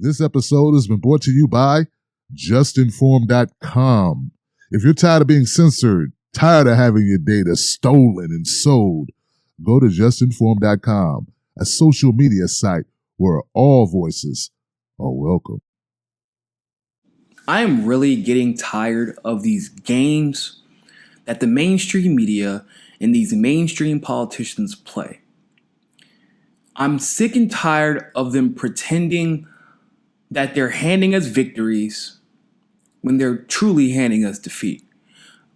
This episode has been brought to you by JustNForm.com. If you're tired of being censored, tired of having your data stolen and sold, go to JustNForm.com, a social media site where all voices are welcome. I am really getting tired of these games that the mainstream media and these mainstream politicians play. I'm sick and tired of them pretending that they're handing us victories when they're truly handing us defeat.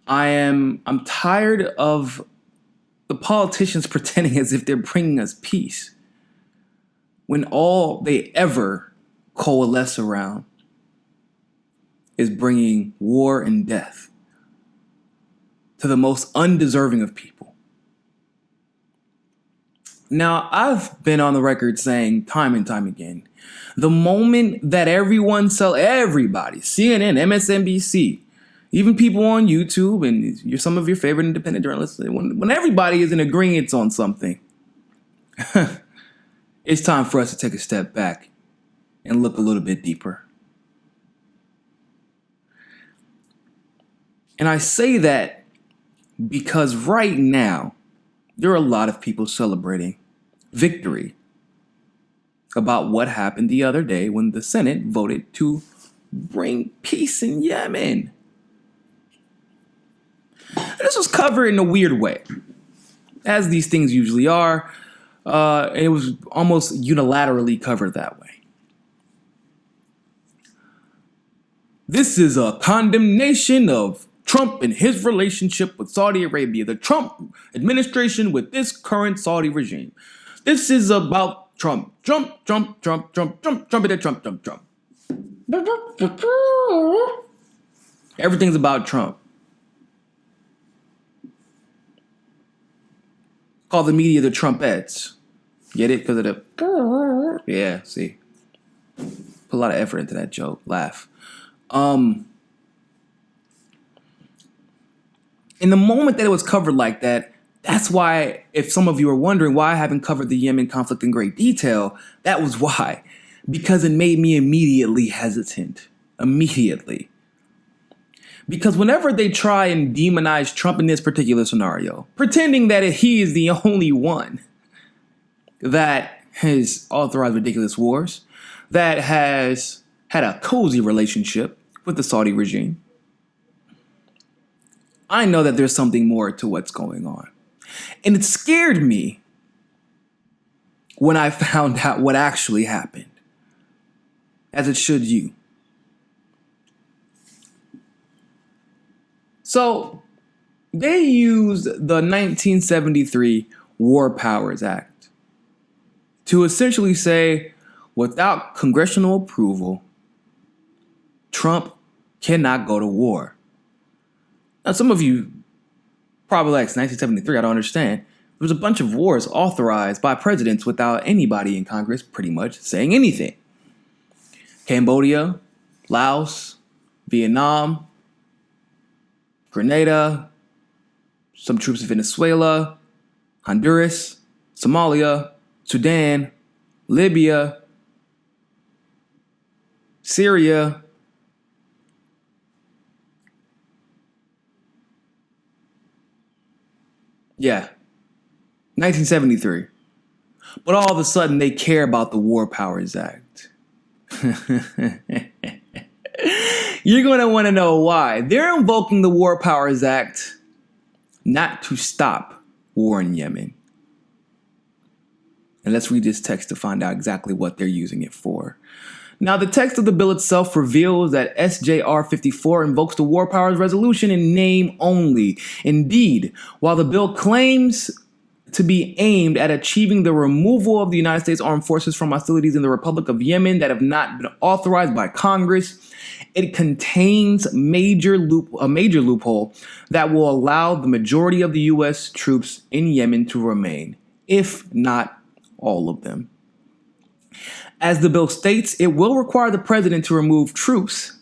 I'm tired of the politicians pretending as if they're bringing us peace when all they ever coalesce around is bringing war and death to the most undeserving of people. Now, I've been on the record saying time and time again, the moment that everybody, CNN, MSNBC, even people on YouTube and some of your favorite independent journalists, when everybody is in agreement on something, it's time for us to take a step back and look a little bit deeper. And I say that because right now, there are a lot of people celebrating victory about what happened the other day when the Senate voted to bring peace in Yemen. And this was covered in a weird way, as these things usually are. It was almost unilaterally covered that way. This is a condemnation of Trump and his relationship with Saudi Arabia, the Trump administration with this current Saudi regime. This is about Trump. Trump. Everything's about Trump. Call the media the Trumpets. Get it? Because of the... Yeah, see. Put a lot of effort into that joke. Laugh. In the moment that it was covered like that, that's why, if some of you are wondering why I haven't covered the Yemen conflict in great detail, that was why. Because it made me immediately hesitant. Immediately. Because whenever they try and demonize Trump in this particular scenario, pretending that he is the only one that has authorized ridiculous wars, that has had a cozy relationship with the Saudi regime, I know that there's something more to what's going on. And it scared me when I found out what actually happened, as it should you. So, they used the 1973 War Powers Act to essentially say, without congressional approval, Trump cannot go to war. Now, some of you probably like 1973, I don't understand. There was a bunch of wars authorized by presidents without anybody in Congress pretty much saying anything. Cambodia, Laos, Vietnam, Grenada, some troops of Venezuela, Honduras, Somalia, Sudan, Libya, Syria, yeah, 1973. But all of a sudden, they care about the War Powers Act. You're going to want to know why. They're invoking the War Powers Act not to stop war in Yemen. And let's read this text to find out exactly what they're using it for. Now, the text of the bill itself reveals that SJR 54 invokes the War Powers Resolution in name only. Indeed, while the bill claims to be aimed at achieving the removal of the United States Armed Forces from hostilities in the Republic of Yemen that have not been authorized by Congress, it contains a major loophole that will allow the majority of the U.S. troops in Yemen to remain, if not all of them. As the bill states, it will require the president to remove troops,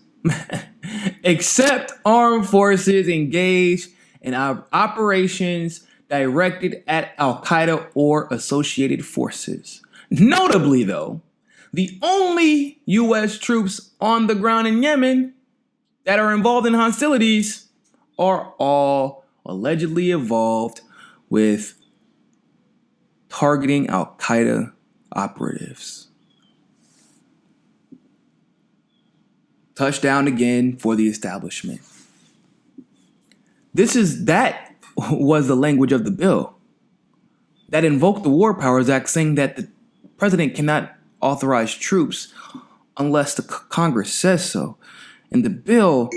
except armed forces engaged in operations directed at Al-Qaeda or associated forces. Notably, though, The only U.S. troops on the ground in Yemen that are involved in hostilities are all allegedly involved with targeting Al-Qaeda operatives. Touchdown again for the establishment. That was the language of the bill that invoked the War Powers Act, saying that the president cannot authorize troops unless the Congress says so. And the bill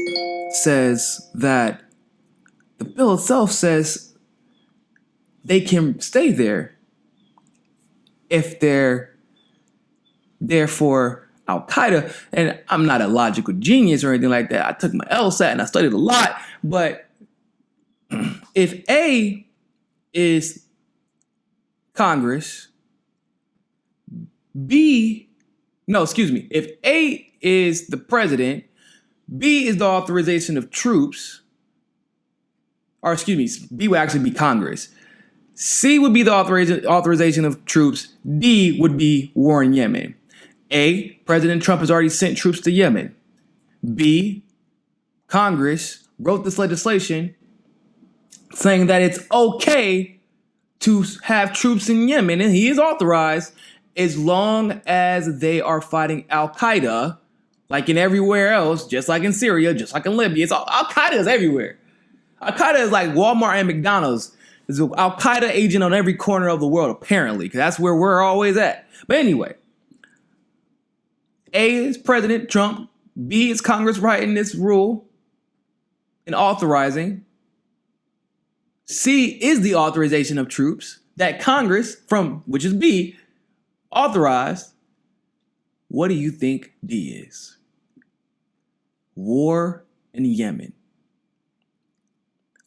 itself says they can stay there if they're there for Al-Qaeda. And I'm not a logical genius or anything like that. I took my LSAT and I studied a lot. But if A is Congress, if A is the president, B is the authorization of troops, B would actually be Congress. C would be the authorization of troops. D would be war in Yemen. A, President Trump has already sent troops to Yemen. B, Congress wrote this legislation saying that it's okay to have troops in Yemen, and he is authorized as long as they are fighting Al-Qaeda, like in everywhere else, just like in Syria, just like in Libya. Al-Qaeda is everywhere. Al-Qaeda is like Walmart and McDonald's. There's an Al-Qaeda agent on every corner of the world, apparently, because that's where we're always at. But anyway, A is President Trump. B is Congress writing this rule and authorizing. C is the authorization of troops that Congress, which is B, authorized. What do you think D is? War in Yemen.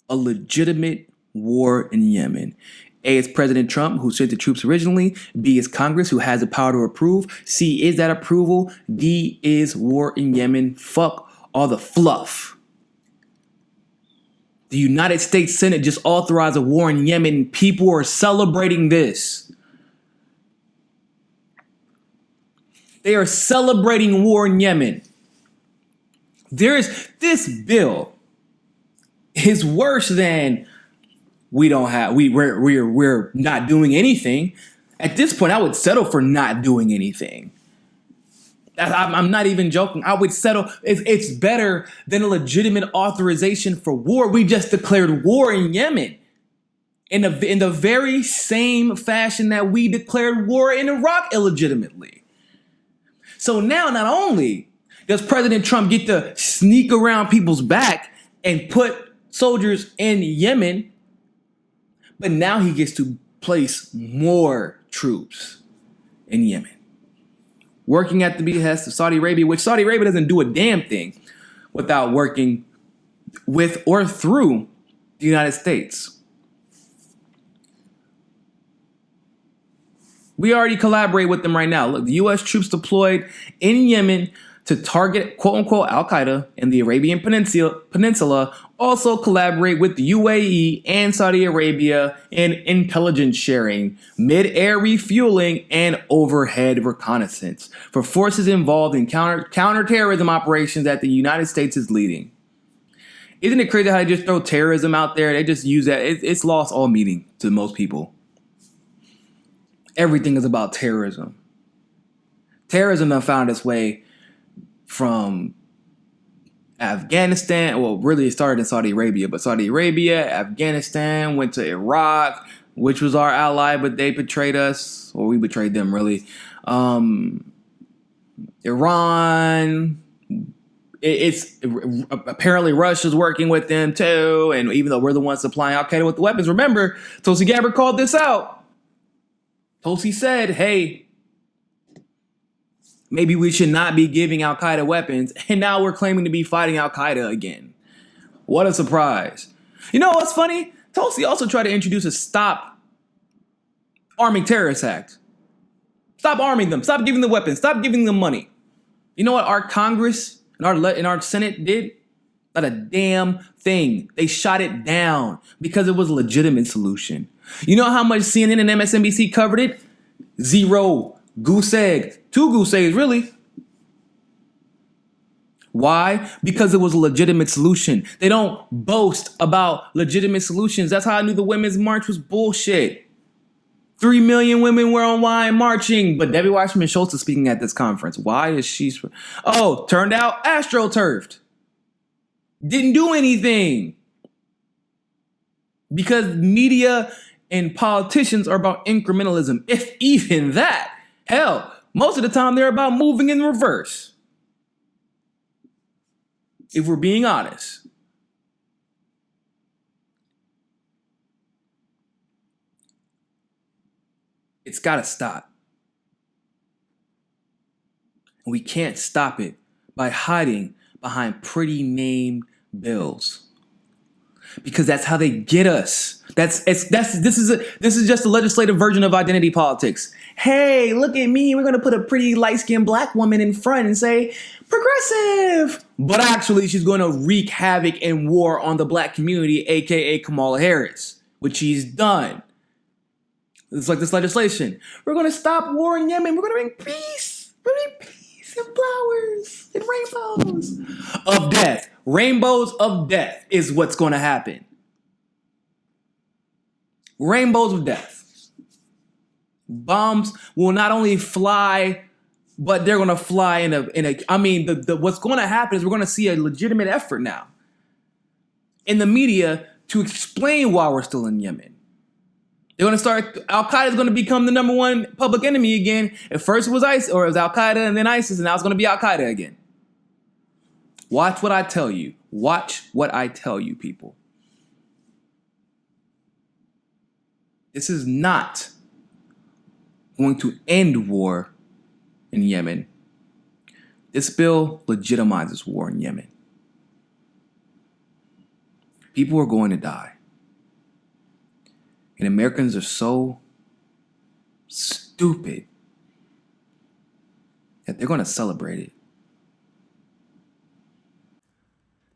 A legitimate war in Yemen. A is President Trump, who sent the troops originally. B is Congress, who has the power to approve. C is that approval. D is war in Yemen. Fuck all the fluff. The United States Senate just authorized a war in Yemen. People are celebrating this. They are celebrating war in Yemen. This bill is worse than we're not doing anything. At this point, I would settle for not doing anything. I'm not even joking. I would settle. It's better than a legitimate authorization for war. We just declared war in Yemen in the very same fashion that we declared war in Iraq illegitimately. So now, not only does President Trump get to sneak around people's back and put soldiers in Yemen, but now he gets to place more troops in Yemen, working at the behest of Saudi Arabia, which Saudi Arabia doesn't do a damn thing without working with or through the United States. We already collaborate with them right now. Look, the U.S. troops deployed in Yemen to target, quote-unquote, Al-Qaeda in the Arabian Peninsula also collaborate with the UAE and Saudi Arabia in intelligence sharing, mid-air refueling, and overhead reconnaissance for forces involved in counterterrorism operations that the United States is leading. Isn't it crazy how they just throw terrorism out there? They just use that. It's lost all meaning to most people. Everything is about terrorism. Terrorism has found its way from Afghanistan. Well, really it started in Saudi Arabia, but Saudi Arabia, Afghanistan, went to Iraq, which was our ally, but they betrayed us, or we betrayed them, really. Iran, it's apparently Russia's working with them too, and even though we're the ones supplying Al-Qaeda with the weapons, remember, Tulsi Gabbard called this out. Tulsi said, hey, maybe we should not be giving Al-Qaeda weapons, and now we're claiming to be fighting Al-Qaeda again. What a surprise. You know what's funny? Tulsi also tried to introduce a Stop Arming Terrorists Act. Stop arming them. Stop giving them weapons. Stop giving them money. You know what our Congress and our Senate did? Not a damn thing. They shot it down because it was a legitimate solution. You know how much CNN and MSNBC covered it? Zero. Goose egg. 2 goose eggs, really. Why? Because it was a legitimate solution. They don't boast about legitimate solutions. That's how I knew the Women's March was bullshit. 3 million women were online marching, but Debbie Wasserman Schultz is speaking at this conference. Why is she? Oh, turned out astroturfed. Didn't do anything. Because media and politicians are about incrementalism, if even that. Hell, most of the time they're about moving in reverse. If we're being honest. It's got to stop. We can't stop it by hiding behind pretty name bills. Because that's how they get us. This is just a legislative version of identity politics. Hey, look at me. We're going to put a pretty light-skinned black woman in front and say, progressive. But actually, she's going to wreak havoc and war on the black community, aka Kamala Harris, which she's done. It's like this legislation. We're going to stop war in Yemen. We're going to bring peace. We're going to bring peace and flowers and rainbows of death. Rainbows of death is what's going to happen. Rainbows of death. Bombs will not only fly, but they're going to fly in a. I mean, what's going to happen is we're going to see a legitimate effort now in the media to explain why we're still in Yemen. They're going to start. Al Qaeda is going to become the number one public enemy again. At first it was ISIS, or it was Al Qaeda, and then ISIS, and now it's going to be Al Qaeda again. Watch what I tell you. Watch what I tell you, people. This is not going to end war in Yemen. This bill legitimizes war in Yemen. People are going to die. And Americans are so stupid that they're going to celebrate it.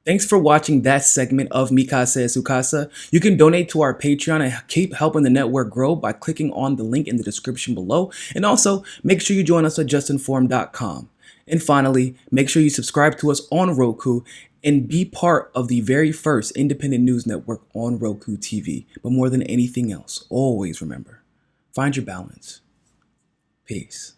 Thanks for watching that segment of Mi Casa es Su Casa. You can donate to our Patreon and keep helping the network grow by clicking on the link in the description below. And also, make sure you join us at JustNForm.com. And finally, make sure you subscribe to us on Roku and be part of the very first independent news network on Roku TV. But more than anything else, always remember, find your balance. Peace.